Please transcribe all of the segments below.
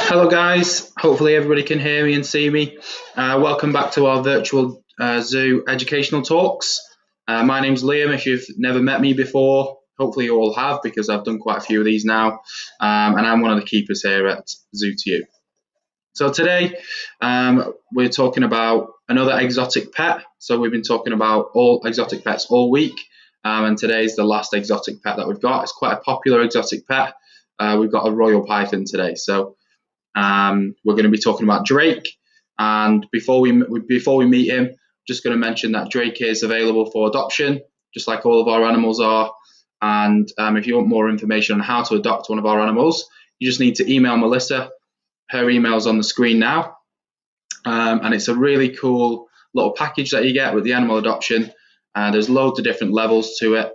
Hello guys, hopefully everybody can hear me and see me. Welcome back to our virtual zoo educational talks. My name's Liam. If you've never met me before, hopefully you all have, because I've done quite a few of these now, and I'm one of the keepers here at Zoo2U. So today we're talking about another exotic pet. So we've been talking about all exotic pets all week, and today's the last exotic pet that we've got. It's quite a popular exotic pet. We've got a royal python today. So we're going to be talking about Drake, and before we meet him, just going to mention that Drake is available for adoption, just like all of our animals are. And if you want more information on how to adopt one of our animals, you just need to email Melissa. Her email's on the screen now, and it's a really cool little package that you get with the animal adoption. There's loads of different levels to it,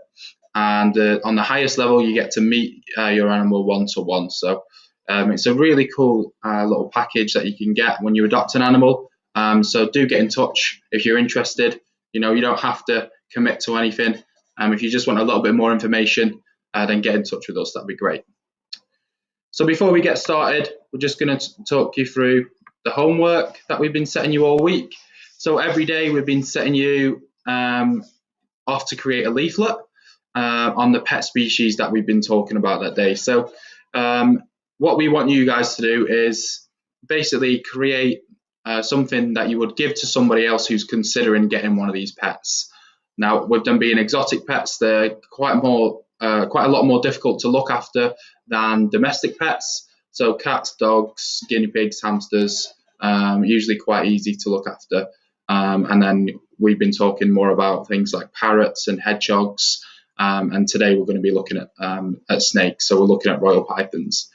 and on the highest level, you get to meet your animal one-to-one. So it's a really cool little package that you can get when you adopt an animal. So do get in touch if you're interested. You don't have to commit to anything. If you just want a little bit more information, then get in touch with us. That'd be great. So before we get started, we're just going to talk you through the homework that we've been setting you all week. So every day we've been setting you off to create a leaflet on the pet species that we've been talking about that day. So what we want you guys to do is basically create something that you would give to somebody else who's considering getting one of these pets. Now, with them being exotic pets, they're quite a lot more difficult to look after than domestic pets. So cats, dogs, guinea pigs, hamsters, usually quite easy to look after. And then we've been talking more about things like parrots and hedgehogs. And today we're going to be looking at snakes. So we're looking at royal pythons.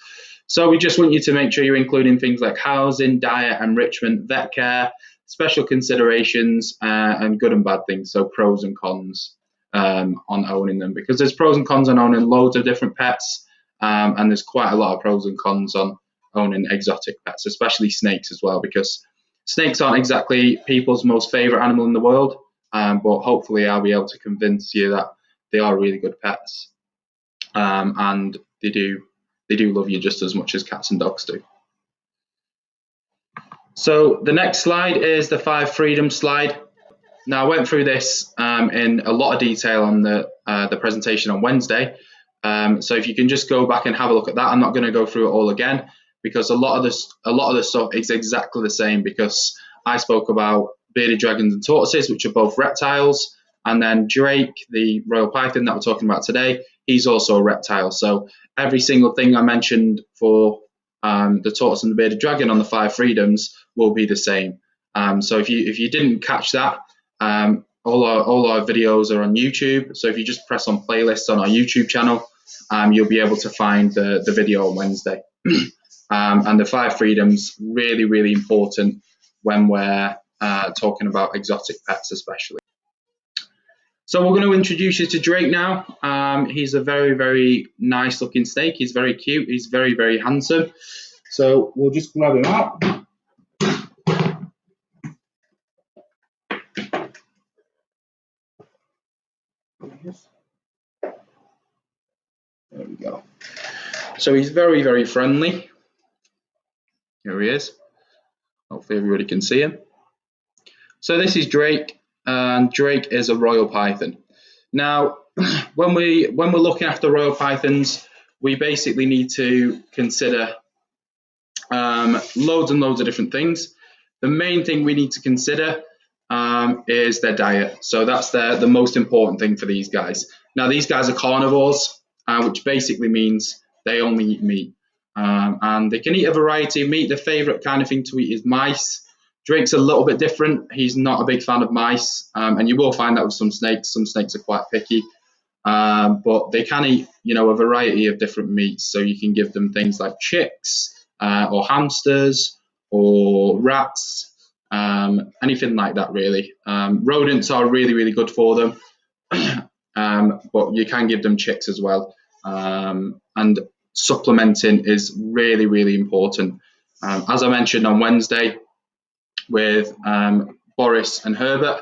So we just want you to make sure you're including things like housing, diet, enrichment, vet care, special considerations, and good and bad things. So pros and cons on owning them, because there's pros and cons on owning loads of different pets, and there's quite a lot of pros and cons on owning exotic pets, especially snakes as well, because snakes aren't exactly people's most favorite animal in the world, but hopefully I'll be able to convince you that they are really good pets, and they do love you just as much as cats and dogs do. So the next slide is the 5 freedoms slide. Now, I went through this in a lot of detail on the presentation on Wednesday. So if you can just go back and have a look at that. I'm not going to go through it all again, because a lot of the stuff is exactly the same, because I spoke about bearded dragons and tortoises, which are both reptiles, and then Drake, the royal python that we're talking about today, he's also a reptile. So every single thing I mentioned for the tortoise and the bearded dragon on the 5 freedoms will be the same. So if you didn't catch that, all our videos are on YouTube. So if you just press on playlists on our YouTube channel, you'll be able to find the video on Wednesday. And the 5 freedoms, really, really important when we're talking about exotic pets especially. So we're going to introduce you to Drake now. He's a very, very nice looking snake. He's very cute. He's very, very handsome. So we'll just grab him out. There we go. So he's very, very friendly. Here he is. Hopefully everybody can see him. So this is Drake, and Drake is a royal python. Now, when we're looking after royal pythons, we basically need to consider loads and loads of different things. The main thing we need to consider is their diet. So that's the most important thing for these guys. Now, these guys are carnivores, which basically means they only eat meat. And they can eat a variety of meat. Their favorite kind of thing to eat is mice. Drake's a little bit different. He's not a big fan of mice, and you will find that with some snakes. Some snakes are quite picky, but they can eat, a variety of different meats. So you can give them things like chicks, or hamsters, or rats, anything like that, really. Rodents are really, really good for them, but you can give them chicks as well. And supplementing is really, really important. As I mentioned on Wednesday with Boris and Herbert,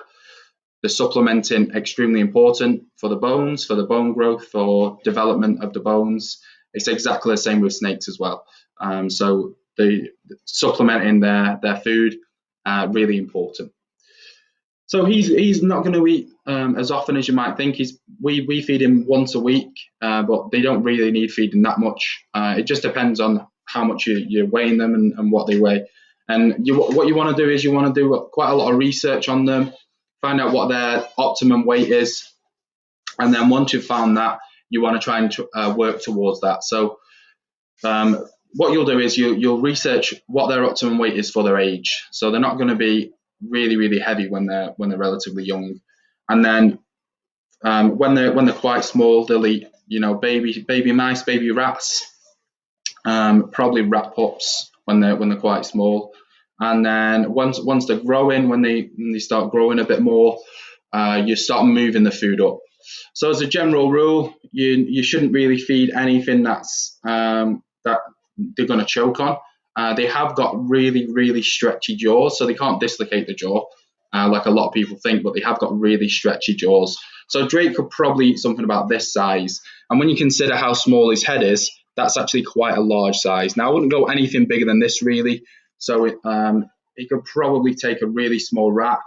the supplementing extremely important for the bones, for the bone growth, for development of the bones. It's exactly the same with snakes as well. So the supplementing their food, really important. So he's not going to eat as often as you might think. We feed him once a week, but they don't really need feeding that much. It just depends on how much you're weighing them and what they weigh. And what you want to do is you want to do quite a lot of research on them, find out what their optimum weight is, and then once you've found that, you want to try and work towards that. So what you'll do is you'll research what their optimum weight is for their age. So they're not going to be really, really heavy when they're relatively young, and then when they're quite small, they'll eat baby mice, baby rats, probably rat pups when they're quite small, and then once they're growing, when they start growing a bit more, you start moving the food up. So as a general rule, you shouldn't really feed anything that's that they're going to choke on. They have got really, really stretchy jaws, so they can't dislocate the jaw like a lot of people think, but they have got really stretchy jaws. So Drake could probably eat something about this size. And when you consider how small his head is, that's actually quite a large size. Now, I wouldn't go anything bigger than this, really. So he could probably take a really small rat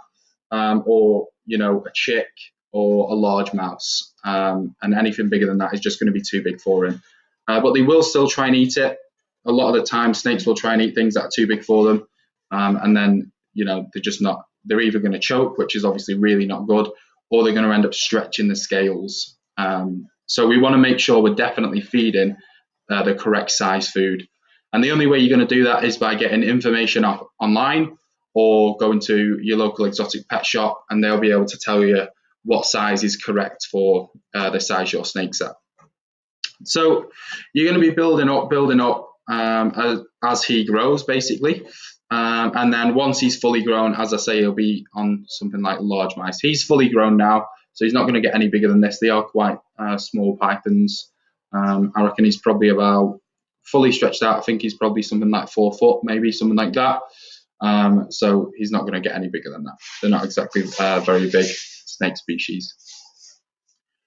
or, a chick or a large mouse. And anything bigger than that is just going to be too big for him. But they will still try and eat it. A lot of the time, snakes will try and eat things that are too big for them. And then, they're either going to choke, which is obviously really not good, or they're going to end up stretching the scales. So we want to make sure we're definitely feeding the correct size food. And the only way you're going to do that is by getting information online or going to your local exotic pet shop, and they'll be able to tell you what size is correct for the size your snake's at. So you're going to be building up as he grows, basically. And then once he's fully grown, as I say, he'll be on something like large mice. He's fully grown now, so he's not going to get any bigger than this. They are quite small pythons. I reckon he's probably about fully stretched out. I think he's probably something like 4 foot, maybe something like that. So he's not going to get any bigger than that. They're not exactly very big snake species.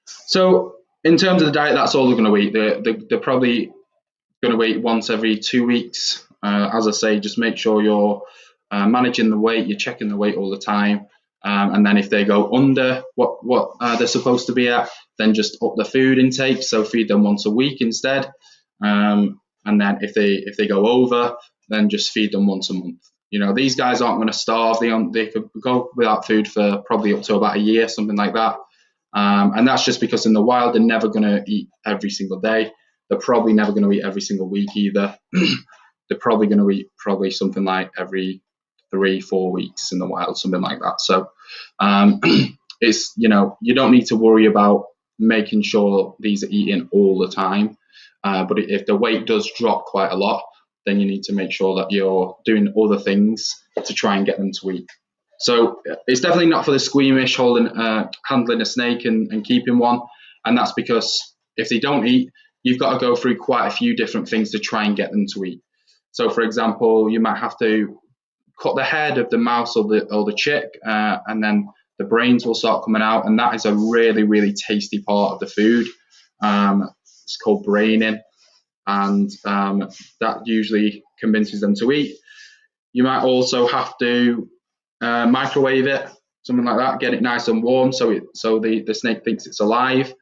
So in terms of the diet, that's all they're going to eat. They're probably going to eat once every 2 weeks. As I say, just make sure you're managing the weight, you're checking the weight all the time. And then if they go under what they're supposed to be at, then just up the food intake. So feed them once a week instead. And then if they go over, then just feed them once a month. These guys aren't going to starve. They could go without food for probably up to about a year, something like that. And that's just because in the wild, they're never going to eat every single day. They're probably never going to eat every single week either. They're probably going to eat something like every 3-4 weeks in the wild, something like that. So it's, you don't need to worry about making sure these are eating all the time. But if the weight does drop quite a lot, then you need to make sure that you're doing other things to try and get them to eat. So it's definitely not for the squeamish handling a snake and keeping one. And that's because if they don't eat, you've got to go through quite a few different things to try and get them to eat. So, for example, you might have to cut the head of the mouse or the chick, and then the brains will start coming out, and that is a really, really tasty part of the food. It's called braining, and that usually convinces them to eat. You might also have to microwave it, something like that, get it nice and warm so the snake thinks it's alive.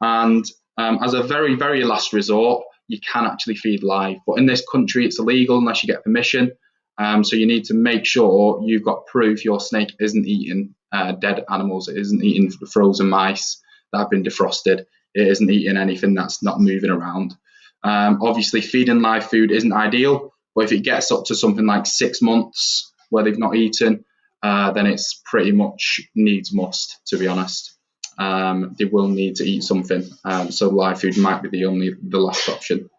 And as a very, very last resort, you can actually feed live. But in this country, it's illegal unless you get permission. So you need to make sure you've got proof your snake isn't eating dead animals. It isn't eating frozen mice that have been defrosted. It isn't eating anything that's not moving around. Obviously, feeding live food isn't ideal. But if it gets up to something like 6 months where they've not eaten, then it's pretty much needs must, to be honest. They will need to eat something. So live food might be the last option.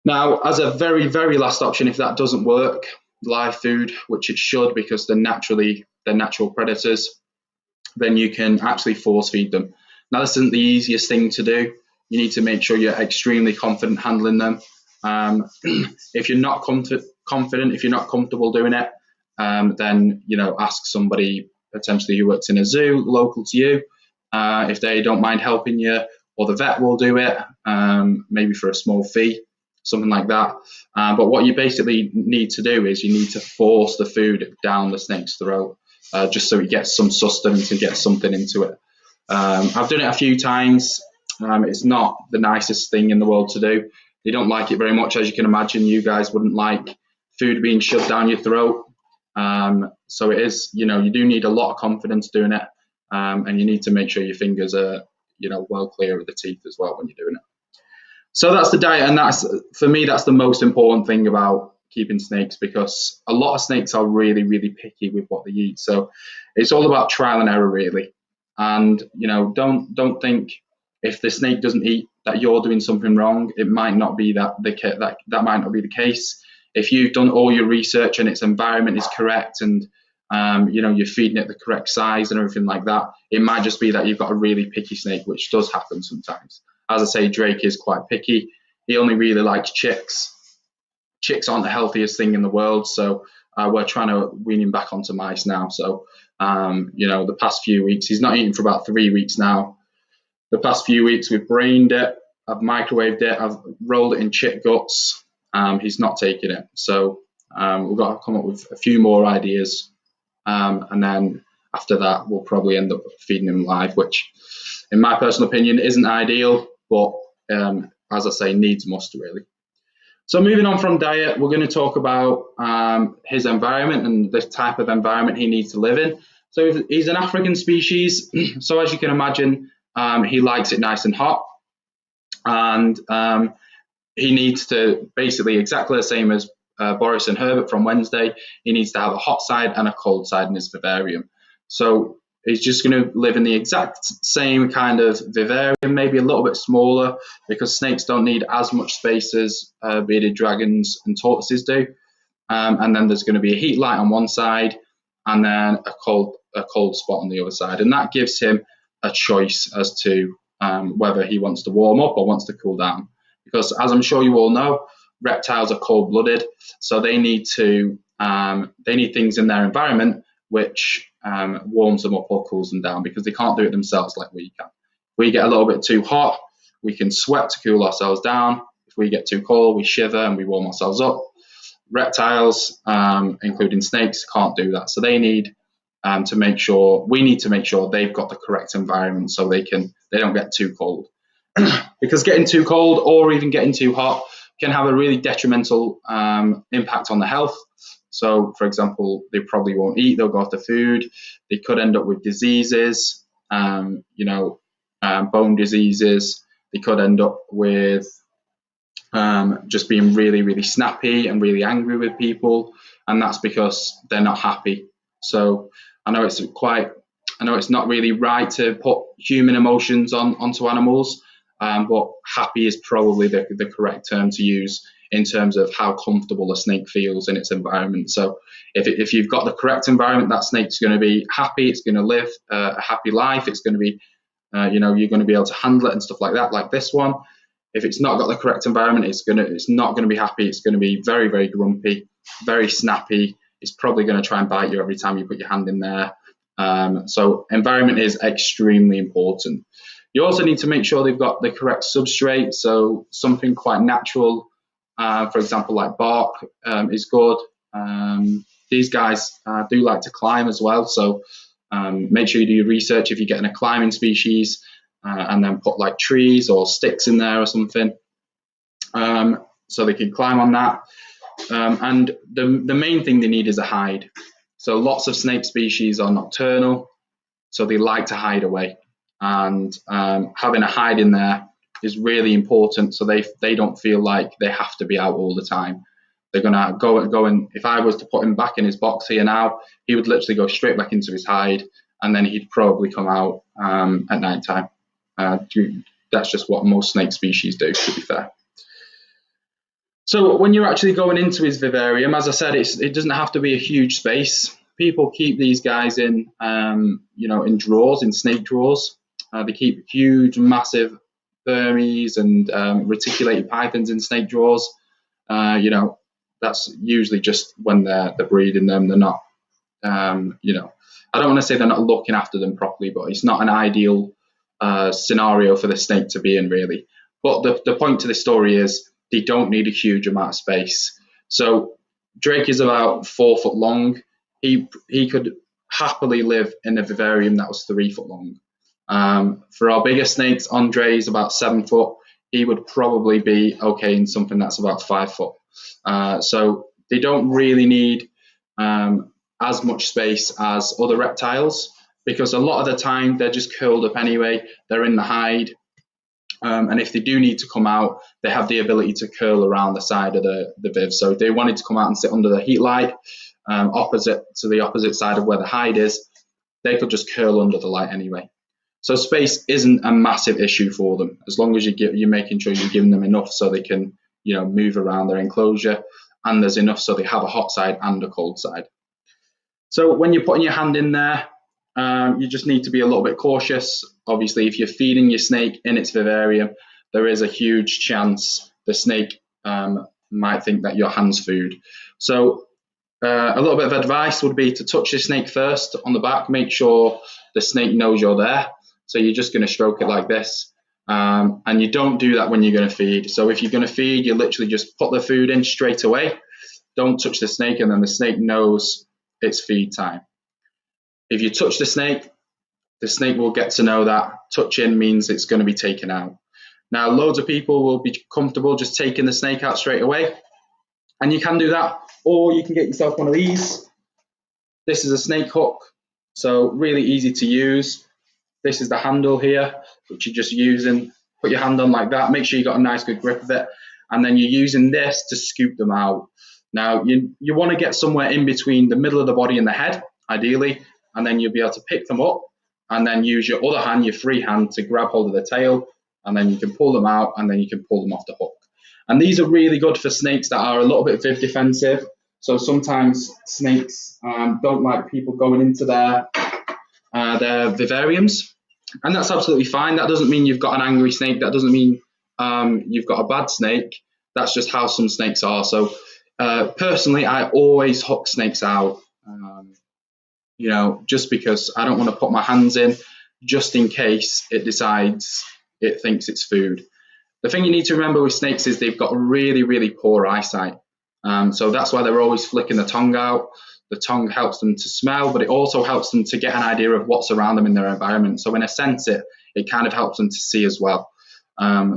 Now, as a very, very last option, if that doesn't work, live food, which it should because they're natural predators, then you can actually force feed them. Now, this isn't the easiest thing to do. You need to make sure you're extremely confident handling them. If you're not confident, if you're not comfortable doing it, then ask somebody potentially who works in a zoo local to you. If they don't mind helping you, or the vet will do it, maybe for a small fee. something like that. But what you basically need to do is you need to force the food down the snake's throat, just so it gets some sustenance and gets something into it. I've done it a few times. It's not the nicest thing in the world to do. They don't like it very much, as you can imagine. You guys wouldn't like food being shoved down your throat. So it is, you do need a lot of confidence doing it, and you need to make sure your fingers are, well clear of the teeth as well when you're doing it. So that's the diet, and that's, for me, that's the most important thing about keeping snakes, because a lot of snakes are really, really picky with what they eat. So it's all about trial and error, really. And don't think if the snake doesn't eat that you're doing something wrong. It might not be that might not be the case. If you've done all your research and its environment is correct, and you're feeding it the correct size and everything like that, it might just be that you've got a really picky snake, which does happen sometimes. As I say, Drake is quite picky. He only really likes chicks. Chicks aren't the healthiest thing in the world, so we're trying to wean him back onto mice now. So the past few weeks, he's not eaten for about 3 weeks now. The past few weeks, we've brained it, I've microwaved it, I've rolled it in chick guts. He's not taking it. So we've got to come up with a few more ideas. And then after that, we'll probably end up feeding him live, which, in my personal opinion, isn't ideal, but as I say, needs must, really. So moving on from diet, we're going to talk about his environment and the type of environment he needs to live in. So he's an African species. So as you can imagine, he likes it nice and hot. And he needs to, basically exactly the same as Boris and Herbert from Wednesday, he needs to have a hot side and a cold side in his vivarium. So he's just going to live in the exact same kind of vivarium, maybe a little bit smaller, because snakes don't need as much space as bearded dragons and tortoises do. And then there's going to be a heat light on one side, and then a cold spot on the other side. And that gives him a choice as to whether he wants to warm up or wants to cool down. Because as I'm sure you all know, reptiles are cold-blooded, so they need things in their environment which warms them up or cools them down, because they can't do it themselves like we can. If we get a little bit too hot, we can sweat to cool ourselves down. If we get too cold, we shiver and we warm ourselves up. Reptiles, including snakes, can't do that. So they need we need to make sure they've got the correct environment so they don't get too cold. Because getting too cold or even getting too hot can have a really detrimental impact on the health. So, for example, they probably won't eat, they'll go after food. They could end up with diseases, bone diseases. They could end up with just being really, really snappy and really angry with people. And that's because they're not happy. So I know it's not really right to put human emotions onto animals. But happy is probably the correct term to use in terms of how comfortable a snake feels in its environment. So if you've got the correct environment, that snake's going to be happy. It's going to live a happy life. It's going to be, you're going to be able to handle it and stuff like that, like this one. If it's not got the correct environment, it's not going to be happy. It's going to be very, very grumpy, very snappy. It's probably going to try and bite you every time you put your hand in there. So environment is extremely important. You also need to make sure they've got the correct substrate, so something quite natural, for example, like bark is good. These guys do like to climb as well, so make sure you do your research if you're getting a climbing species, and then put like trees or sticks in there or something, so they can climb on that. And the main thing they need is a hide. So lots of snake species are nocturnal, so they like to hide away. And having a hide in there is really important, so they don't feel like they have to be out all the time. They're gonna go and if I was to put him back in his box here now, he would literally go straight back into his hide, and then he'd probably come out at night time. That's just what most snake species do, to be fair. So when you're actually going into his vivarium, as I said, it doesn't have to be a huge space. People keep these guys in in drawers, in snake drawers. They keep huge, massive Burmese and reticulated pythons in snake drawers. That's usually just when they're breeding them. They're not, I don't want to say they're not looking after them properly, but it's not an ideal scenario for the snake to be in, really. But the point to this story is they don't need a huge amount of space. So Drake is about 4 foot long. He could happily live in a vivarium that was 3 foot long. For our bigger snakes, Andre is about 7 foot. He would probably be okay in something that's about 5 foot. So they don't really need as much space as other reptiles, because a lot of the time they're just curled up anyway. They're in the hide. And if they do need to come out, they have the ability to curl around the side of the viv. So if they wanted to come out and sit under the heat light, opposite to the opposite side of where the hide is, they could just curl under the light anyway. So space isn't a massive issue for them, as long as you're making sure you're giving them enough so they can, move around their enclosure, and there's enough so they have a hot side and a cold side. So when you're putting your hand in there, you just need to be a little bit cautious. Obviously, if you're feeding your snake in its vivarium, there is a huge chance the snake might think that your hand's food. So a little bit of advice would be to touch the snake first on the back. Make sure the snake knows you're there. So you're just going to stroke it like this. And you don't do that when you're going to feed. So if you're going to feed, you literally just put the food in straight away. Don't touch the snake, and then the snake knows it's feed time. If you touch the snake will get to know that touching means it's going to be taken out. Now, loads of people will be comfortable just taking the snake out straight away, and you can do that, or you can get yourself one of these. This is a snake hook, so really easy to use. This is the handle here, which you're just using. Put your hand on like that, make sure you got a nice good grip of it, and then you're using this to scoop them out. Now, you want to get somewhere in between the middle of the body and the head, ideally, and then you'll be able to pick them up and then use your other hand, your free hand, to grab hold of the tail, and then you can pull them out, and then you can pull them off the hook. And these are really good for snakes that are a little bit viv defensive. So sometimes snakes don't like people going into their vivariums, and that's absolutely fine. That doesn't mean you've got an angry snake. That doesn't mean you've got a bad snake. That's just how some snakes are. So personally, I always hook snakes out. Just because I don't want to put my hands in just in case it decides it thinks it's food. The thing you need to remember with snakes is they've got really, really poor eyesight. So that's why they're always flicking the tongue out. The tongue helps them to smell, but it also helps them to get an idea of what's around them in their environment. So in a sense, it kind of helps them to see as well.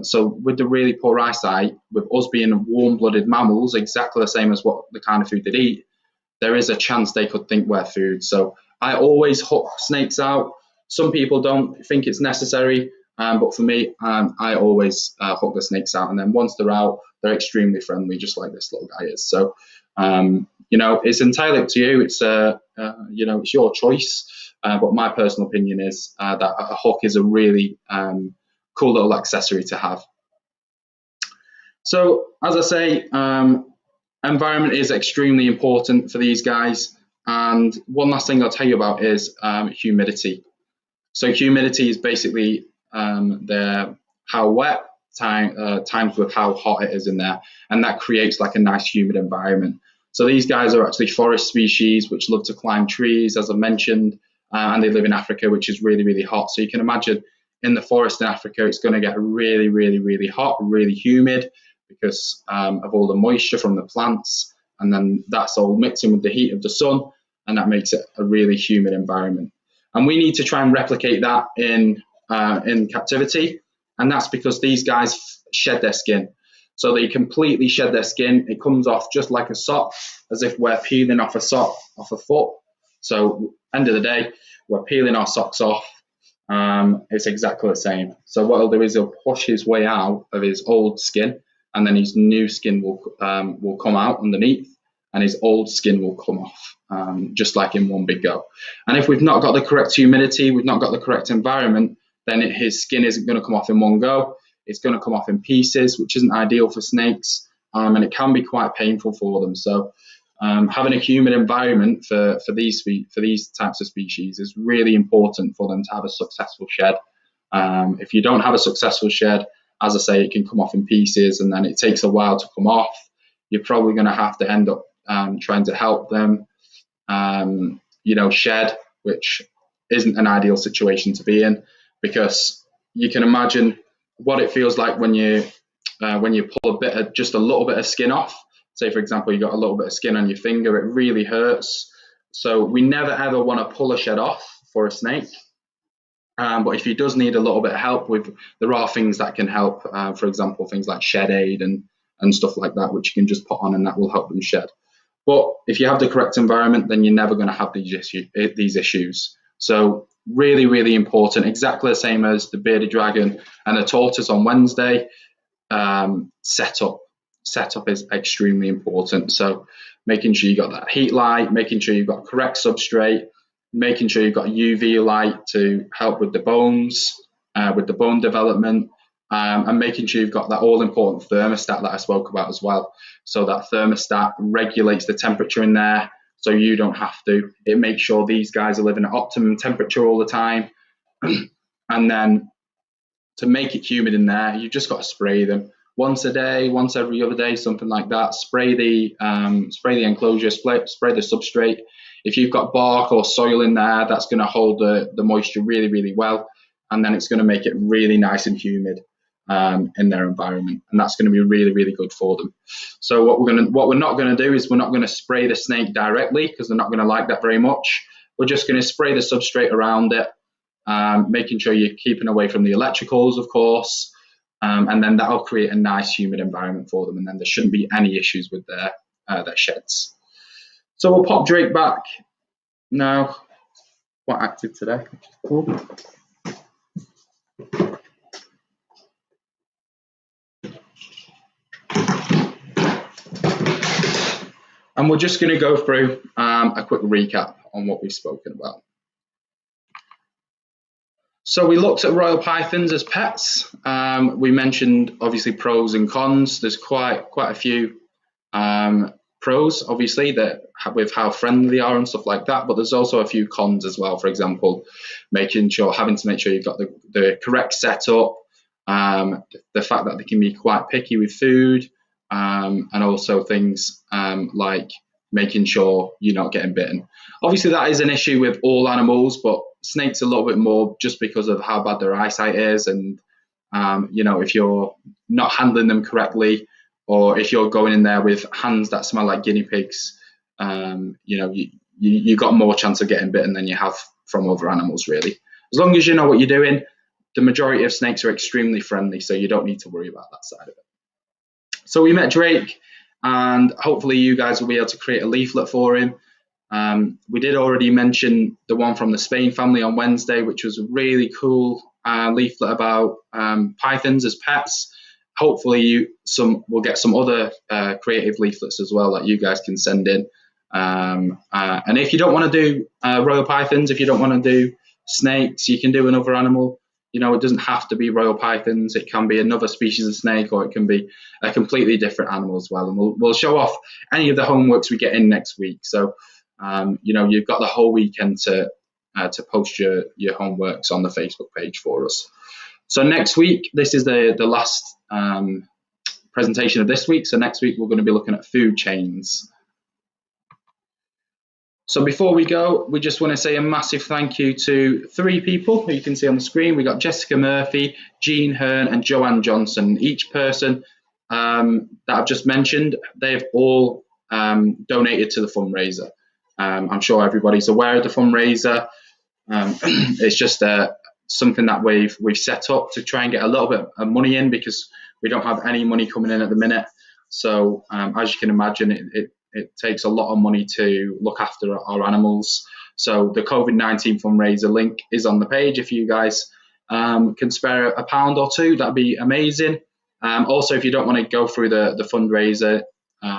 So with the really poor eyesight, with us being warm-blooded mammals, exactly the same as what the kind of food they eat, there is a chance they could think we're food. So I always hook snakes out. Some people don't think it's necessary, but for me, I always hook the snakes out. And then once they're out, they're extremely friendly, just like this little guy is. So, it's entirely up to you. It's, it's your choice. But my personal opinion is that a hook is a really cool little accessory to have. So, as I say, environment is extremely important for these guys. And one last thing I'll tell you about is humidity. So humidity is basically how wet times with how hot it is in there, and that creates like a nice humid environment. So these guys are actually forest species which love to climb trees, as I mentioned, and they live in Africa, which is really, really hot. So you can imagine in the forest in Africa, it's going to get really, really, really hot, really humid, because of all the moisture from the plants, and then that's all mixing with the heat of the sun, and that makes it a really humid environment. And we need to try and replicate that in captivity, and that's because these guys shed their skin. So they completely shed their skin. It comes off just like a sock, as if we're peeling off a sock off a foot. So end of the day, we're peeling our socks off. It's exactly the same. So what he'll do is he'll push his way out of his old skin, and then his new skin will come out underneath, and his old skin will come off, just like in one big go. And if we've not got the correct humidity, we've not got the correct environment, then his skin isn't going to come off in one go. It's going to come off in pieces, which isn't ideal for snakes, and it can be quite painful for them. So having a humid environment for these types of species is really important for them to have a successful shed. If you don't have a successful shed, as I say, it can come off in pieces, and then it takes a while to come off. You're probably going to have to end up trying to help them, shed, which isn't an ideal situation to be in, because you can imagine what it feels like when you when you pull just a little bit of skin off. Say, for example, you got a little bit of skin on your finger, it really hurts. So we never ever want to pull a shed off for a snake. But if he does need a little bit of help there are things that can help. For example, things like shed aid and stuff like that, which you can just put on and that will help them shed. But if you have the correct environment, then you're never going to have these issues. So really, really important. Exactly the same as the bearded dragon and the tortoise on Wednesday. Setup is extremely important. So making sure you got that heat light, making sure you've got correct substrate, making sure you've got UV light to help with the bones, with the bone development, and making sure you've got that all-important thermostat that I spoke about as well. So that thermostat regulates the temperature in there, so you don't have to. It makes sure these guys are living at optimum temperature all the time. And then to make it humid in there, you've just got to spray them once a day, once every other day, something like that. Spray the enclosure, spray the substrate. If you've got bark or soil in there, that's going to hold the moisture really, really well, and then it's going to make it really nice and humid in their environment, and that's going to be really, really good for them. So what we're not going to do is we're not going to spray the snake directly, because they're not going to like that very much. We're just going to spray the substrate around it, making sure you're keeping away from the electricals, of course, and then that'll create a nice humid environment for them, and then there shouldn't be any issues with their sheds. So we'll pop Drake back now. Quite active today, which is cool. And we're just going to go through a quick recap on what we've spoken about. So we looked at royal pythons as pets. We mentioned obviously pros and cons. There's quite a few pros, obviously, that with how friendly they are and stuff like that. But there's also a few cons as well. For example, having to make sure you've got the correct setup, the fact that they can be quite picky with food, and also things like making sure you're not getting bitten. Obviously, that is an issue with all animals, but snakes a little bit more just because of how bad their eyesight is, and if you're not handling them correctly, or if you're going in there with hands that smell like guinea pigs, you got more chance of getting bitten than you have from other animals, really. As long as you know what you're doing, the majority of snakes are extremely friendly, so you don't need to worry about that side of it. So we met Drake, and hopefully you guys will be able to create a leaflet for him. We did already mention the one from the Spain family on Wednesday, which was a really cool leaflet about pythons as pets. Hopefully we'll get some other creative leaflets as well that you guys can send in. And if you don't want to do royal pythons, if you don't want to do snakes, you can do another animal. It doesn't have to be royal pythons. It can be another species of snake, or it can be a completely different animal as well. And we'll show off any of the homeworks we get in next week. So, you've got the whole weekend to post your homeworks on the Facebook page for us. So next week, this is the last presentation of this week. So next week, we're going to be looking at food chains. So before we go, we just want to say a massive thank you to 3 people who you can see on the screen. We got Jessica Murphy, Jean Hearn, and Joanne Johnson. Each person that I've just mentioned, they've all donated to the fundraiser. I'm sure everybody's aware of the fundraiser. It's just something that we've set up to try and get a little bit of money in, because we don't have any money coming in at the minute. So as you can imagine, it takes a lot of money to look after our animals. So the COVID-19 fundraiser link is on the page. If you guys can spare £1 or £2, that'd be amazing. Also, if you don't want to go through the fundraiser,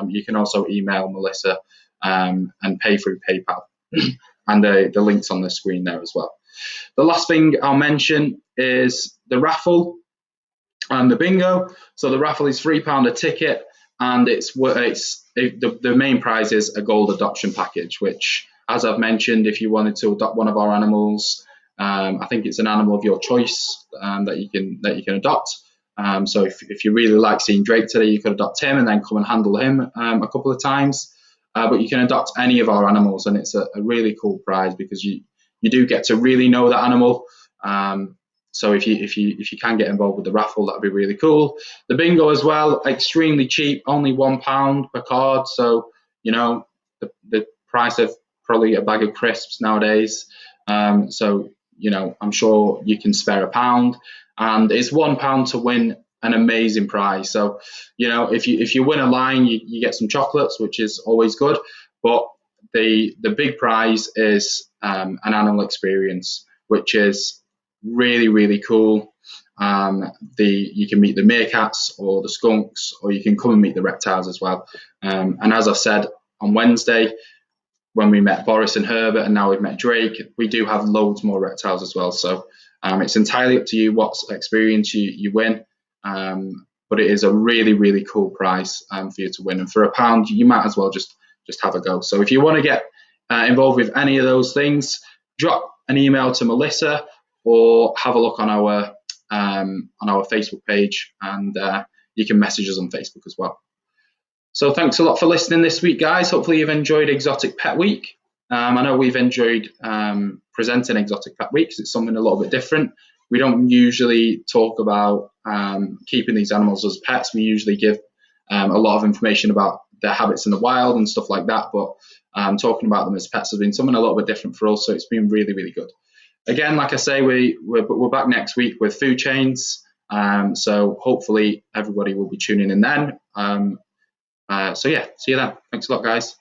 you can also email Melissa and pay through PayPal. And the link's on the screen there as well. The last thing I'll mention is the raffle and the bingo. So the raffle is £3 a ticket, and the main prize is a gold adoption package, which, as I've mentioned, if you wanted to adopt one of our animals, I think it's an animal of your choice that you can adopt. So if you really like seeing Drake today, you could adopt him and then come and handle him a couple of times. But you can adopt any of our animals, and it's a really cool prize, because you do get to really know that animal. So if you can get involved with the raffle, that'd be really cool. The bingo as well, extremely cheap, only £1 per card. So the price of probably a bag of crisps nowadays. So I'm sure you can spare £1, and it's £1 to win an amazing prize. So if you win a line, you get some chocolates, which is always good. But the big prize is an animal experience, which is really, really cool. You can meet the meerkats or the skunks, or you can come and meet the reptiles as well. And as I said on Wednesday, when we met Boris and Herbert, and now we've met Drake, we do have loads more reptiles as well. So it's entirely up to you what experience you win. But it is a really, really cool prize for you to win. And for £1, you might as well just have a go. So if you want to get involved with any of those things, drop an email to Melissa, or have a look on our Facebook page, and you can message us on Facebook as well. So thanks a lot for listening this week, guys. Hopefully you've enjoyed Exotic Pet Week. I know we've enjoyed presenting Exotic Pet Week because it's something a little bit different. We don't usually talk about keeping these animals as pets. We usually give a lot of information about their habits in the wild and stuff like that. But talking about them as pets has been something a little bit different for us. So it's been really, really good. Again, like I say, we're back next week with food chains. So hopefully everybody will be tuning in then. So yeah, see you then. Thanks a lot, guys.